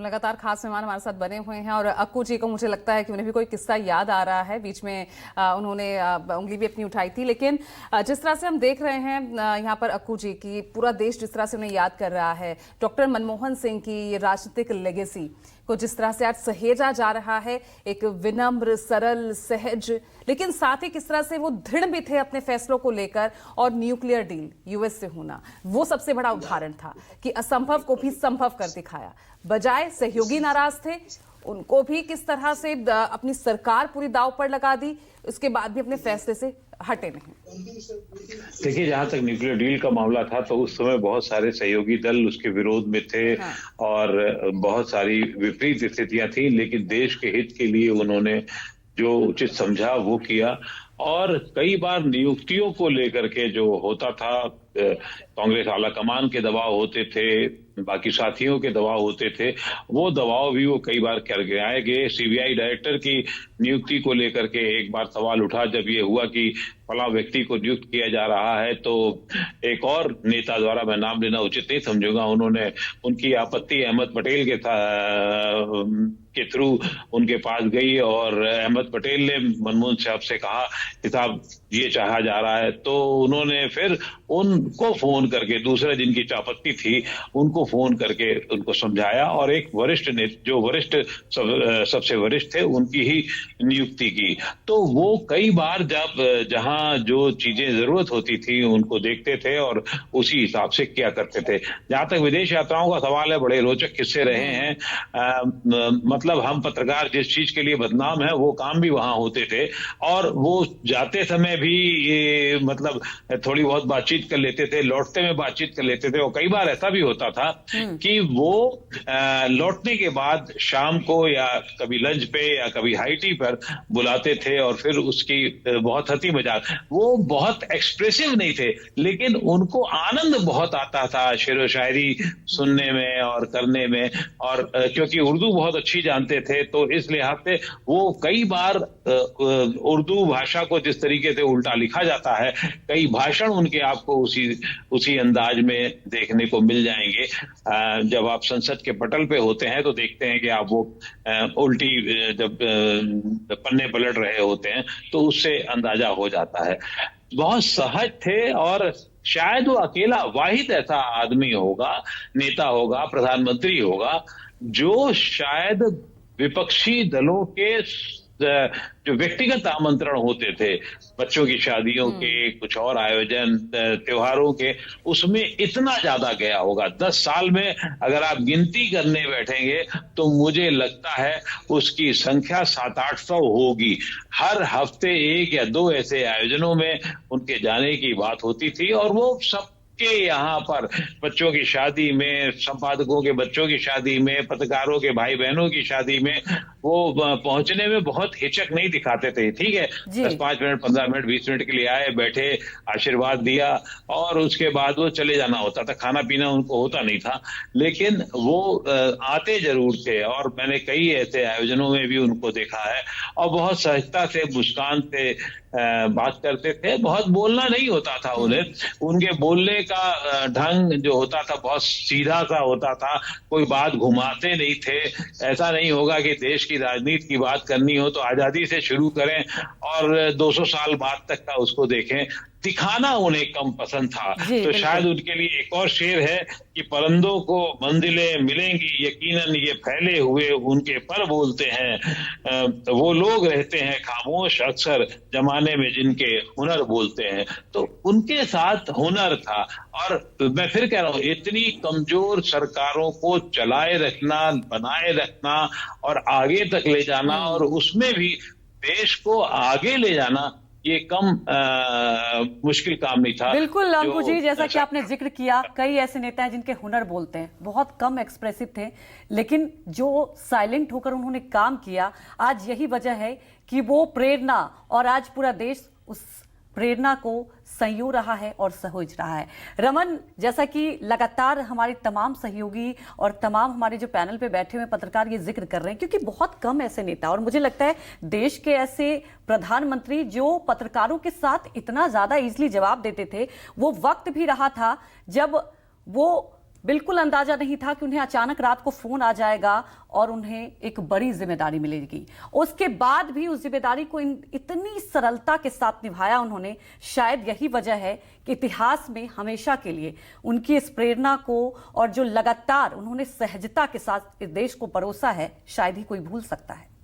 लगातार खास मेहमान हमारे साथ बने हुए हैं और अक्कू जी को मुझे लगता है कि उन्हें भी कोई किस्सा याद आ रहा है। बीच में उन्होंने उंगली भी अपनी उठाई थी, लेकिन जिस तरह से हम देख रहे हैं यहाँ पर अक्कू जी की पूरा देश जिस तरह से उन्हें याद कर रहा है, डॉक्टर मनमोहन सिंह की ये राजनीतिक लेगेसी को जिस तरह से आज सहेजा जा रहा है, एक विनम्र, सरल, सहज, लेकिन साथ ही किस तरह से वो दृढ़ भी थे अपने फैसलों को लेकर। और न्यूक्लियर डील यूएस से होना वो सबसे बड़ा उदाहरण था कि असंभव को भी संभव कर दिखाया। बजाय सहयोगी नाराज थे, उनको भी किस तरह से अपनी सरकार पूरी दांव पर लगा दी, उसके बाद भी अपने फैसले से हटे नहीं। देखिए, जहां तक न्यूक्लियर डील का मामला था तो उस समय बहुत सारे सहयोगी दल उसके विरोध में थे। हाँ। और बहुत सारी विपरीत स्थितियां थी, लेकिन देश के हित के लिए उन्होंने जो उचित समझा वो किया। और कई बार नियुक्तियों को लेकर के जो होता था, कांग्रेस आला कमान के दबाव होते थे, बाकी साथियों के दबाव होते थे, वो दबाव भी वो कई बार कर गिराए गए। सीबीआई डायरेक्टर की नियुक्ति को लेकर के एक बार सवाल उठा, जब ये हुआ कि फला व्यक्ति को नियुक्त किया जा रहा है, तो एक और नेता द्वारा, मैं नाम लेना उचित नहीं समझूंगा, उन्होंने उनकी आपत्ति अहमद पटेल के थ्रू उनके पास गई और अहमद पटेल ने मनमोहन साहब से कहा कि साहब ये चाहा जा रहा है। तो उन्होंने फिर उनको फोन करके, दूसरे दिन की आपत्ति थी, उनको फोन करके उनको समझाया और एक वरिष्ठ जो सबसे वरिष्ठ थे उनकी ही नियुक्ति की। तो वो कई बार जहां जो चीजें जरूरत होती थी उनको देखते थे और उसी हिसाब से क्या करते थे। जहां तक विदेश यात्राओं का सवाल है, बड़े रोचक किस्से रहे हैं। मतलब हम पत्रकार जिस चीज के लिए बदनाम है वो काम भी वहां होते थे, और वो जाते समय भी मतलब थोड़ी बहुत बातचीत कर लेते थे, लौटते में बातचीत कर लेते थे। और कई बार ऐसा भी होता था कि वो लौटने के बाद शाम को या कभी लंच पे या कभी हाई टी पर बुलाते थे और फिर उसकी बहुत हंसी मजाक। वो बहुत एक्सप्रेसिव नहीं थे, लेकिन उनको आनंद बहुत आता था शेरो शायरी सुनने में और करने में। और क्योंकि उर्दू बहुत अच्छी जानते थे, तो इस लिहाज से वो कई बार उर्दू भाषा को जिस तरीके से उल्टा लिखा जाता है, कई भाषण उनके आपको उसी अंदाज में देखने को मिल जाएंगे। जब आप संसद के पटल पे होते हैं तो देखते हैं कि आप वो उल्टी जब पन्ने पलट रहे होते हैं तो उससे अंदाजा हो जाता है। बहुत सहज थे और शायद वो अकेला वाहिद ऐसा आदमी होगा, नेता होगा, प्रधानमंत्री होगा, जो शायद विपक्षी दलों के जो व्यक्तिगत आमंत्रण होते थे, बच्चों की शादियों के, कुछ और आयोजन, त्योहारों के, उसमें इतना ज्यादा गया होगा। 10 साल में अगर आप गिनती करने बैठेंगे तो मुझे लगता है उसकी संख्या 700-800 होगी। हर हफ्ते 1 या 2 ऐसे आयोजनों में उनके जाने की बात होती थी, और वो सब के यहाँ पर बच्चों की शादी में, संपादकों के बच्चों की शादी में, पत्रकारों के भाई बहनों की शादी में वो पहुंचने में बहुत हिचक नहीं दिखाते थे। ठीक है, 10-5 मिनट, 15 मिनट, 20 मिनट के लिए आए, बैठे, आशीर्वाद दिया और उसके बाद वो चले जाना होता था। खाना पीना उनको होता नहीं था, लेकिन वो आते जरूर थे। और मैंने कई ऐसे आयोजनों में भी उनको देखा है, और बहुत सहजता से, मुस्कान से बात करते थे। बहुत बोलना नहीं होता था उन्हें, उनके बोलने का ढंग जो होता था बहुत सीधा सा होता था, कोई बात घुमाते नहीं थे। ऐसा नहीं होगा कि देश की राजनीति की बात करनी हो तो आजादी से शुरू करें और 200 साल बाद तक का उसको देखें। दिखाना उन्हें कम पसंद था। तो शायद उनके लिए एक और शेर है कि परिंदों को मंजिलें मिलेंगी यकीनन, ये फैले हुए उनके पर बोलते हैं। वो लोग रहते हैं खामोश अक्सर जमाने में जिनके हुनर बोलते हैं। तो उनके साथ हुनर था। और मैं फिर कह रहा हूं, इतनी कमजोर सरकारों को चलाए रखना, बनाए रखना और आगे तक ले जाना, और उसमें भी देश को आगे ले जाना, ये कम मुश्किल काम नहीं था। बिल्कुल अंकु जी, जैसा कि आपने जिक्र किया, कई ऐसे नेता हैं जिनके हुनर बोलते हैं, बहुत कम एक्सप्रेसिव थे, लेकिन जो साइलेंट होकर उन्होंने काम किया, आज यही वजह है कि वो प्रेरणा, और आज पूरा देश उस प्रेरणा को संजो रहा है और सहेज रहा है। रमन, जैसा कि लगातार हमारे तमाम सहयोगी और तमाम हमारे जो पैनल पे बैठे हुए पत्रकार ये जिक्र कर रहे हैं, क्योंकि बहुत कम ऐसे नेता, और मुझे लगता है देश के ऐसे प्रधानमंत्री जो पत्रकारों के साथ इतना ज्यादा इजीली जवाब देते थे। वो वक्त भी रहा था जब वो बिल्कुल अंदाजा नहीं था कि उन्हें अचानक रात को फोन आ जाएगा और उन्हें एक बड़ी जिम्मेदारी मिलेगी। उसके बाद भी उस जिम्मेदारी को इतनी सरलता के साथ निभाया उन्होंने। शायद यही वजह है कि इतिहास में हमेशा के लिए उनकी इस प्रेरणा को और जो लगातार उन्होंने सहजता के साथ इस देश को परोसा है, शायद ही कोई भूल सकता है।